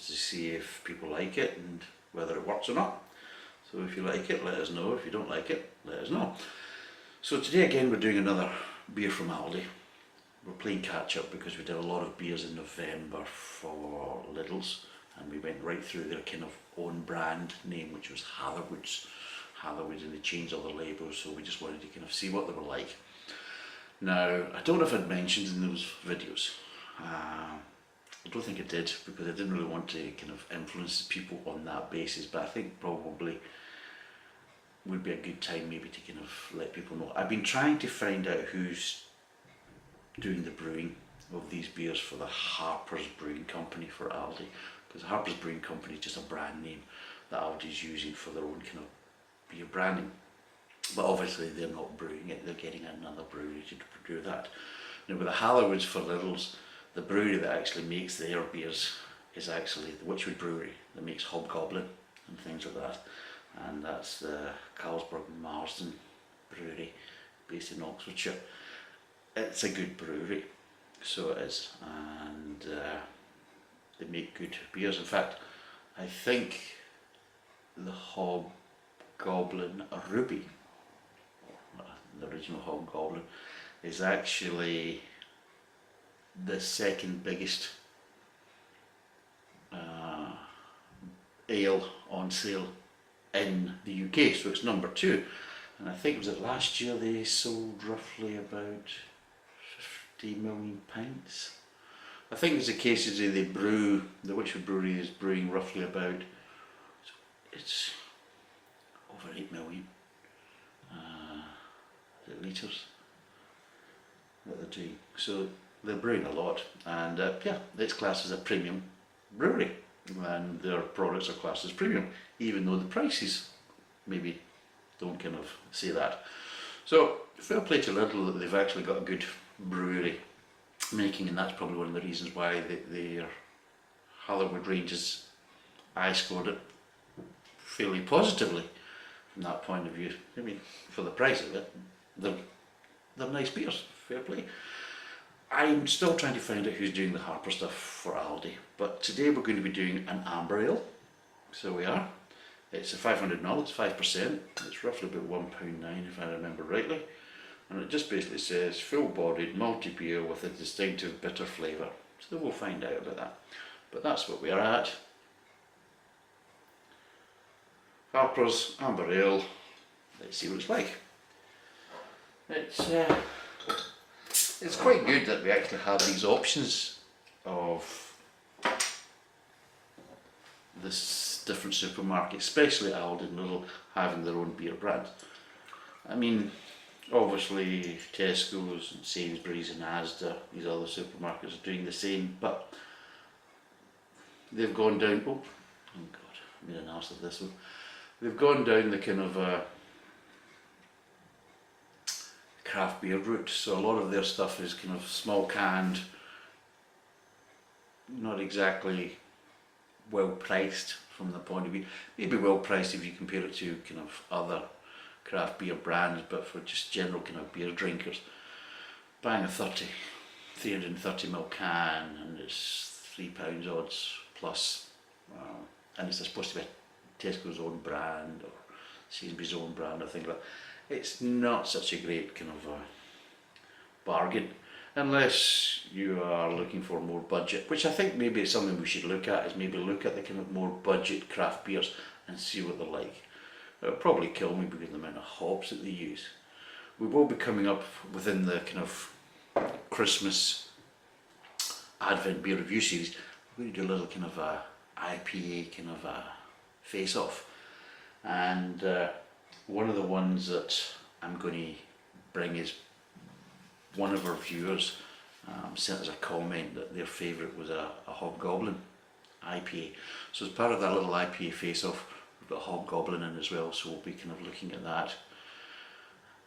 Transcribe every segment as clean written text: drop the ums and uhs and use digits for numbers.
to see if people like it and whether it works or not. So if you like it, let us know. If you don't like it, let us know. So today again we're doing another beer from Aldi. We're playing catch up because we did a lot of beers in November for Lidl's, and we went right through their kind of own brand name, which was Hatherwoods, and they changed all the labels, so we just wanted to kind of see what they were like. Now, I don't know if I'd mentioned in those videos, I don't think I did, because I didn't really want to kind of influence people on that basis, but I think probably would be a good time maybe to kind of let people know. I've been trying to find out who's doing the brewing of these beers for the Harper's Brewing Company for Aldi, because Harper's Brewing Company is just a brand name that Aldi's using for their own kind of beer branding. But obviously they're not brewing it, they're getting another brewery to do that. Now with the Hatherwoods for Lidl's, the brewery that actually makes their beers is actually the Witchwood Brewery that makes Hobgoblin and things like that. And that's the Carlsberg Marsden Brewery based in Oxfordshire. It's a good brewery, so it is, and they make good beers. In fact, I think the Hobgoblin Ruby, the original Hobgoblin, is actually the second biggest ale on sale in the UK, so it's number 2. And I think was it last year they sold roughly about 50 million pints. I think there's a case that they brew, the Witchwood Brewery is brewing roughly about, it's over 8 million litres that they're doing. So they're brewing a lot, and yeah, it's classed as a premium brewery, and their products are classed as premium, even though the prices maybe don't kind of say that. So fair play to Lidl that they've actually got a good brewery making, and that's probably one of the reasons why their Hatherwood ranges, I scored it fairly positively from that point of view. I mean, for the price of it, they're nice beers, fair play. I'm still trying to find out who's doing the Harper stuff for Aldi, but today we're going to be doing an amber ale. So we are. It's a 500ml, it's 5%, it's roughly about £1.9 if I remember rightly, and it just basically says full-bodied malty beer with a distinctive bitter flavour. So we'll find out about that, but that's what we are at. Harper's Amber Ale. Let's see what it's like. It's quite good that we actually have these options of this different supermarkets, especially Aldi and Lidl, having their own beer brand. I mean, obviously Tesco's and Sainsbury's and Asda, these other supermarkets are doing the same, but they've gone down, oh god, I made an arse of this one. They've gone down the kind of craft beer route, so a lot of their stuff is kind of small canned, not exactly well priced from the point of view, maybe well priced if you compare it to kind of other craft beer brands, but for just general kind of beer drinkers, buying a 330ml can and it's £3 odds plus, and it's supposed to be Tesco's own brand or Sainsbury's own brand, I think. It's not such a great kind of bargain unless you are looking for more budget, which I think maybe is something we should look at, is maybe look at the kind of more budget craft beers and see what they're like. It'll probably kill me because of the amount of hops that they use. We will be coming up within the kind of Christmas Advent beer review series. We're going to do a little kind of a IPA kind of a face-off, and one of the ones that I'm going to bring is one of our viewers sent us a comment that their favourite was a Hobgoblin IPA. So as part of that little IPA face-off, we've got Hobgoblin in as well, so we'll be kind of looking at that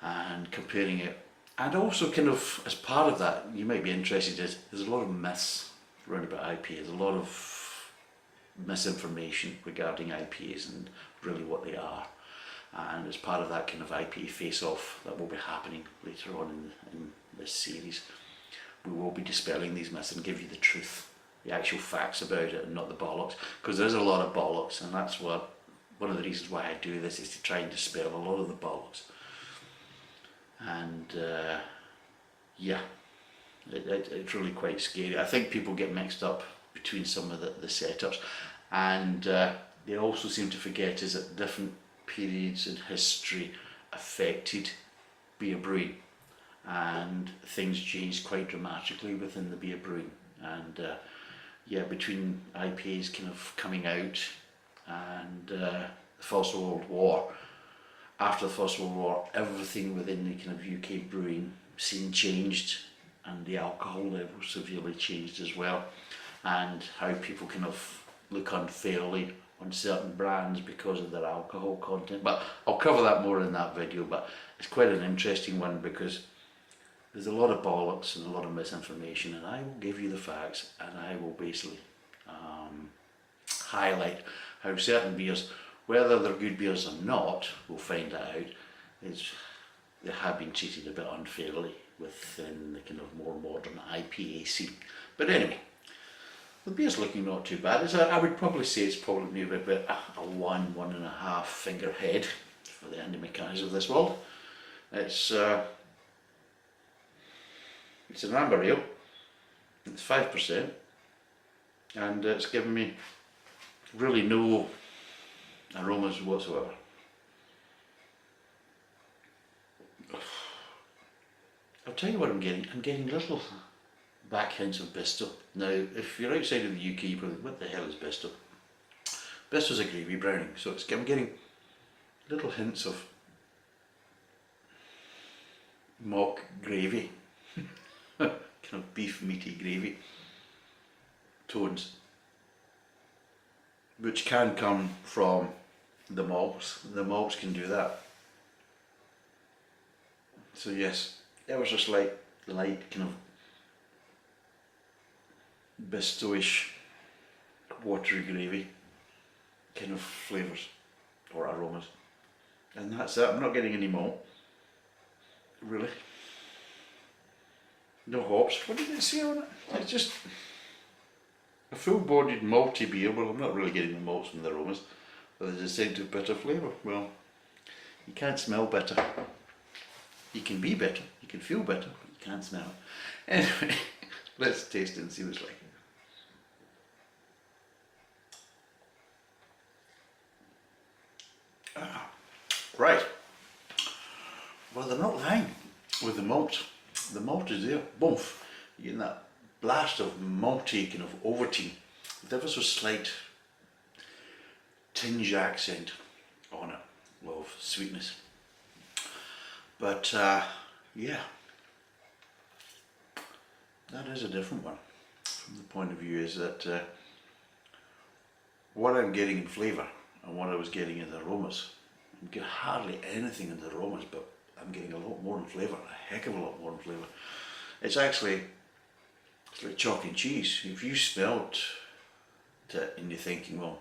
and comparing it. And also kind of as part of that, you might be interested in, there's a lot of myths around about IPAs, there's a lot of misinformation regarding IPAs and really what they are. And as part of that kind of IPA face-off that will be happening later on in this series, we will be dispelling these myths and give you the truth the actual facts about it and not the bollocks, because there's a lot of bollocks, and that's what one of the reasons why I do this, is to try and dispel a lot of the bollocks. And yeah, it's really quite scary. I think people get mixed up between some of the setups, and they also seem to forget is that different periods in history affected beer brewing, and things changed quite dramatically within the beer brewing. And yeah, between IPAs kind of coming out and the First World War, after the First World War, everything within the kind of UK brewing scene changed, and the alcohol level severely changed as well, and how people kind of look unfairly on certain brands because of their alcohol content. But I'll cover that more in that video. But it's quite an interesting one, because there's a lot of bollocks and a lot of misinformation, and I will give you the facts, and I will basically highlight how certain beers, whether they're good beers or not, we'll find that out, is they have been treated a bit unfairly within the kind of more modern IPA scene. But anyway, the beer's looking not too bad. I would probably say it's probably maybe about a 1.5 finger head for the Andy McKays of this world. It's an amber ale, it's 5%, and it's given me really no aromas whatsoever. I'll tell you what I'm getting. I'm getting little back hints of Bisto. Now, if you're outside of the UK, you probably, what the hell is Bisto? Bisto's a gravy browning, so I'm getting little hints of mock gravy, kind of beef meaty gravy tones, which can come from the malts. The malts can do that. So yes, ever so slight, light kind of Bisto-ish, watery gravy kind of flavours or aromas, and that's it. I'm not getting any malt, really. No hops. What did it say on it? It's just a full-bodied malty beer. Well, I'm not really getting the malts and the aromas, but there's a distinctive bitter flavour. Well, you can't smell bitter. You can be bitter, you can feel bitter, but you can't smell it. Anyway, let's taste it and see what it's like. Right. Well, they're not lying with the malt. The malt is there. Boom. You're getting that blast of malty kind of Ovaltine with ever so slight tinge accent on it of sweetness. But yeah, that is a different one from the point of view is that what I'm getting in flavour and what I was getting in the aromas, I'm getting hardly anything in the aromas, but I'm getting a lot more in flavour, a heck of a lot more in flavour. It's actually, it's like chalk and cheese. If you smelt it and you're thinking, well,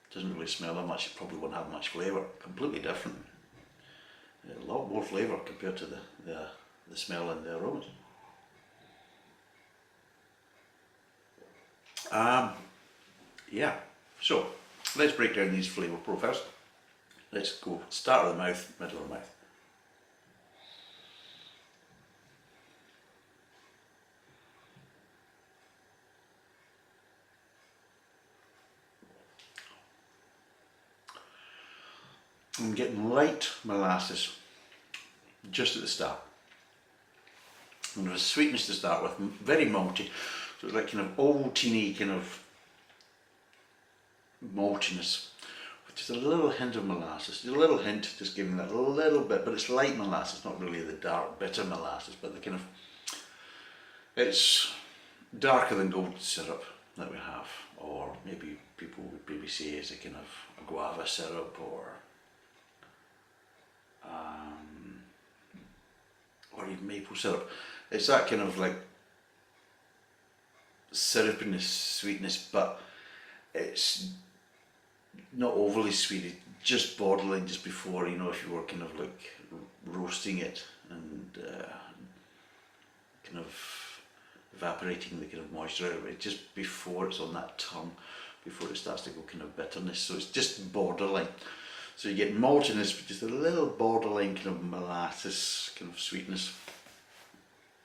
it doesn't really smell that much, it probably won't have much flavour. Completely different. A lot more flavour compared to the smell and the aromas. Yeah, so let's break down these flavour profiles. Let's go start of the mouth, middle of the mouth. I'm getting light molasses just at the start. And there's a sweetness to start with, very malty. So it's like kind of Ovaltine kind of maltiness, with just a little hint of molasses. Just a little hint, just giving that a little bit, but it's light molasses, not really the dark, bitter molasses, but the kind of, it's darker than gold syrup that we have, or maybe people would maybe say it's a kind of a guava syrup, or even maple syrup. It's that kind of like syrupiness, sweetness, but it's not overly sweet, it's just borderline, just before, you know, if you were kind of like roasting it and kind of evaporating the kind of moisture out of it, just before it's on that tongue, before it starts to go kind of bitterness. So it's just borderline. So you get maltiness, but just a little borderline kind of molasses kind of sweetness,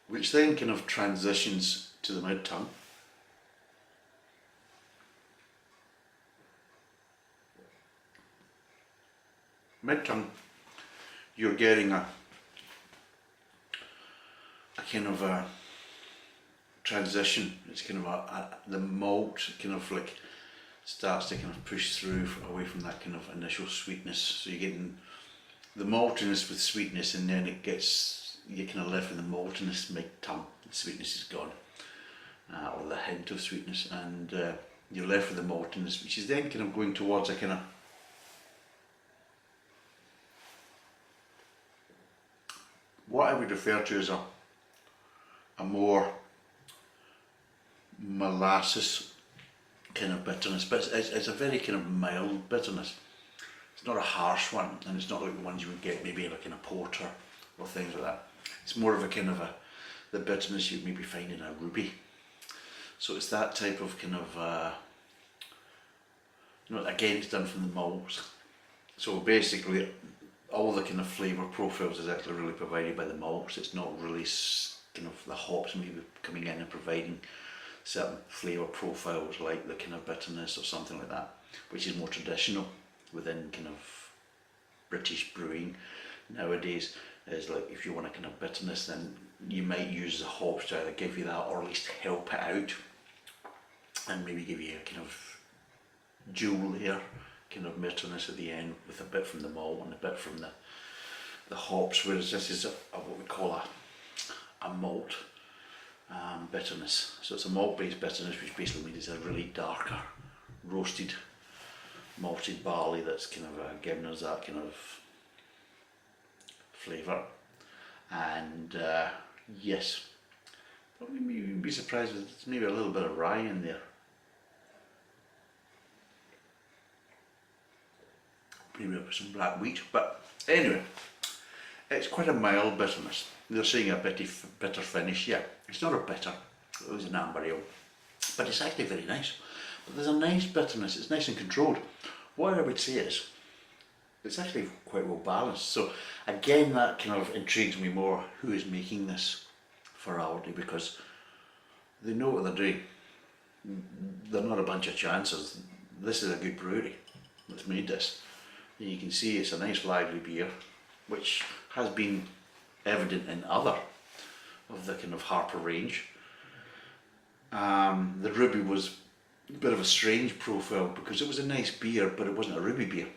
which then kind of transitions to the mid-tongue. Mid-tongue, you're getting a kind of a transition. It's kind of the malt kind of like starts to kind of push through away from that kind of initial sweetness. So you're getting the maltiness with sweetness, and then it gets, you're kind of left with the maltiness mid-tongue. The sweetness is gone, or the hint of sweetness, and you're left with the maltiness, which is then kind of going towards a kind of what I would refer to as a more molasses kind of bitterness, but it's a very kind of mild bitterness. It's not a harsh one, and it's not like the ones you would get maybe like in a porter or things like that. It's more of a kind of the bitterness you'd maybe find in a ruby. So it's that type of kind of, again, it's done from the malts. So basically, all the kind of flavour profiles is actually really provided by the malts. It's not really kind of the hops maybe coming in and providing certain flavour profiles like the kind of bitterness or something like that, which is more traditional within kind of British brewing nowadays. Is like, if you want a kind of bitterness, then you might use the hops to either give you that or at least help it out, and maybe give you a kind of dual layer kind of bitterness at the end, with a bit from the malt and a bit from the hops, whereas this is what we call a malt bitterness. So it's a malt based bitterness, which basically means it's a really darker roasted malted barley that's kind of giving us that kind of flavour. And yes, probably you'd be surprised if there's maybe a little bit of rye in there. Maybe some black wheat, but anyway, it's quite a mild bitterness. They're saying a bitter finish. Yeah, it's not a bitter, it was an amber ale, but it's actually very nice. But there's a nice bitterness, it's nice and controlled. What I would say is, it's actually quite well balanced. So again, that kind of intrigues me more, who is making this for Aldi, because they know what they're doing. They're not a bunch of chancers. This is a good brewery that's made this. And you can see it's a nice lively beer, which has been evident in other of the kind of Harper range. The Ruby was a bit of a strange profile, because it was a nice beer, but it wasn't a Ruby beer.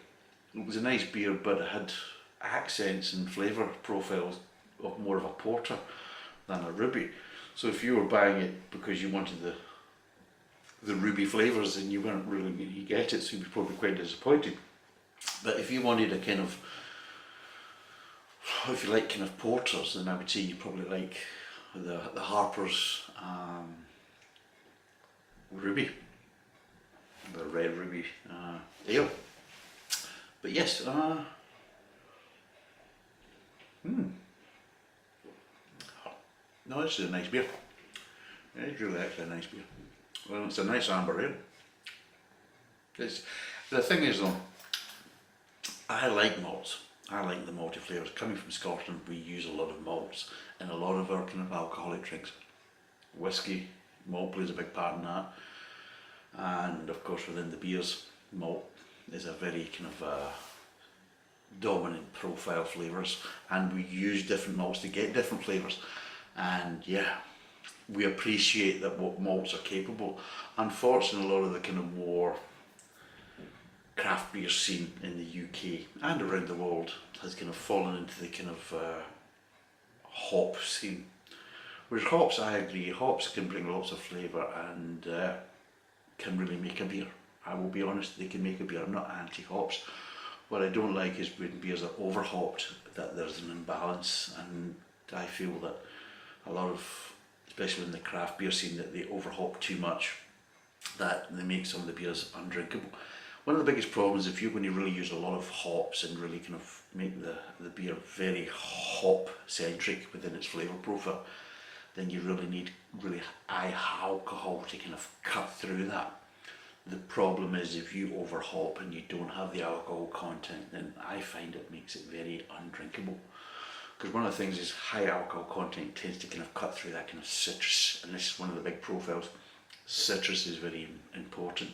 It was a nice beer, but it had accents and flavour profiles of more of a porter than a Ruby. So if you were buying it because you wanted the Ruby flavours, then you weren't really going to get it, so you'd be probably quite disappointed. But if you wanted a kind of, if you like kind of porters, then I would say you probably like the Harper's Ruby, the red Ruby ale. But yes, no, this is a nice beer. It's really actually a nice beer. Well, it's a nice amber ale. The thing is though, I like malts. I like the malty flavours. Coming from Scotland, we use a lot of malts in a lot of our kind of alcoholic drinks. Whiskey, malt plays a big part in that. And of course within the beers, malt is a very kind of dominant profile flavours, and we use different malts to get different flavours. And yeah, we appreciate that what malts are capable. Unfortunately, a lot of the kind of more craft beer scene in the UK and around the world has kind of fallen into the kind of hop scene. Whereas hops, I agree, hops can bring lots of flavour and can really make a beer. I will be honest, they can make a beer. I'm not anti-hops. What I don't like is when beers are over-hopped, that there's an imbalance, and I feel that a lot of, especially in the craft beer scene, that they over-hop too much, that they make some of the beers undrinkable. One of the biggest problems, if you're going to really use a lot of hops and really kind of make the beer very hop-centric within its flavour profile, then you really need really high alcohol to kind of cut through that. The problem is if you over hop and you don't have the alcohol content, then I find it makes it very undrinkable. Because one of the things is high alcohol content tends to kind of cut through that kind of citrus, and this is one of the big profiles. Citrus is very important.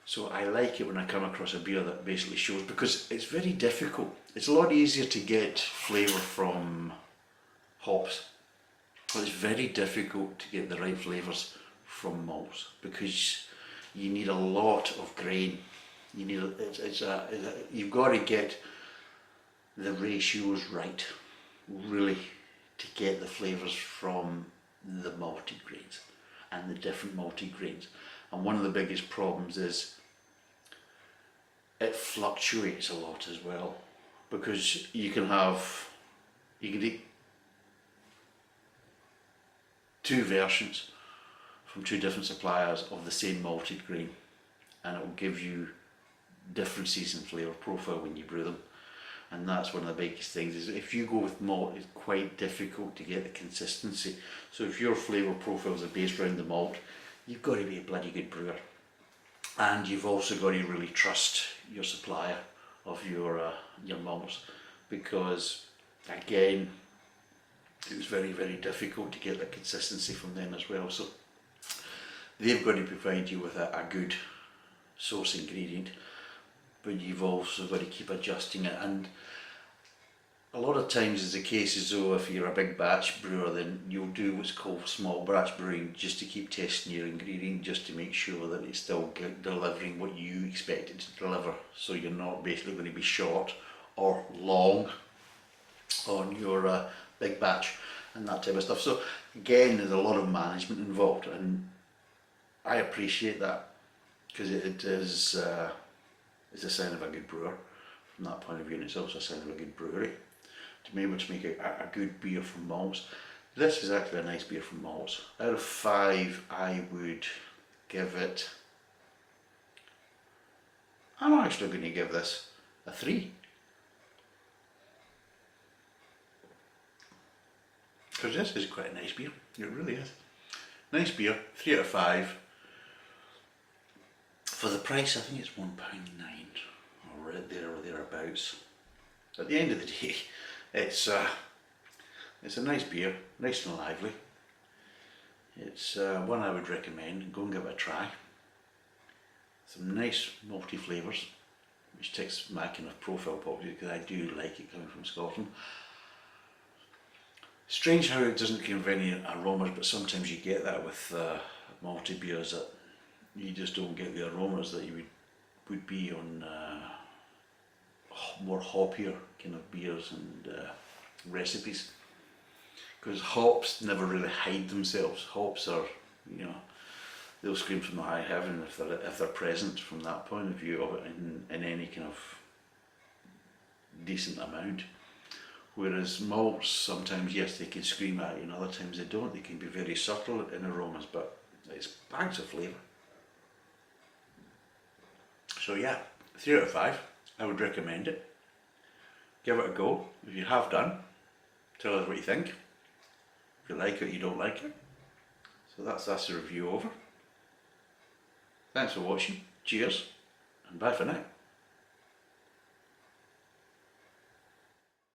So I like it when I come across a beer that basically shows, because it's very difficult. It's a lot easier to get flavour from hops, but it's very difficult to get the right flavours from malts, because you need a lot of grain. You need you've got to get the ratios right, really, to get the flavours from the malted grains and the different malted grains. And one of the biggest problems is it fluctuates a lot as well, because you can eat two versions from two different suppliers of the same malted grain, and it will give you differences in flavour profile when you brew them. And that's one of the biggest things, is if you go with malt, it's quite difficult to get the consistency. So if your flavour profiles are based around the malt, you've got to be a bloody good brewer, and you've also got to really trust your supplier of your malts, because again, it was very, very difficult to get the consistency from them as well. So they've got to provide you with a good source ingredient, but you've also got to keep adjusting it. And a lot of times is the case as though if you're a big batch brewer, then you'll do what's called small batch brewing, just to keep testing your ingredient, just to make sure that it's still delivering what you expect it to deliver. So you're not basically going to be short or long on your big batch and that type of stuff. So again, there's a lot of management involved, and I appreciate that, because it is it's a sign of a good brewer from that point of view, and it's also a sign of a good brewery to be able to make a good beer from malts. This is actually a nice beer from malts. Out of 5, I would give it, I'm actually going to give this a 3. Because this is quite a nice beer, it really is. Nice beer, 3 out of 5. For the price, I think it's £1.09, or right there or thereabouts. At the end of the day, it's a nice beer, nice and lively. It's one I would recommend. Go and give it a try. Some nice malty flavours, which ticks my kind of profile properly, because I do like it coming from Scotland. Strange how it doesn't give any aromas, but sometimes you get that with malty beers, that you just don't get the aromas that you would be on more hoppier kind of beers and recipes, because hops never really hide themselves. Hops are, you know, they'll scream from the high heaven if they're present from that point of view of it in any kind of decent amount. Whereas malts, sometimes yes, they can scream at you, and other times they don't. They can be very subtle in aromas, but it's bags of flavour. So yeah, 3 out of 5, I would recommend it. Give it a go. If you have done, tell us what you think. If you like it, you don't like it. So that's the review over. Thanks for watching, cheers, and bye for now.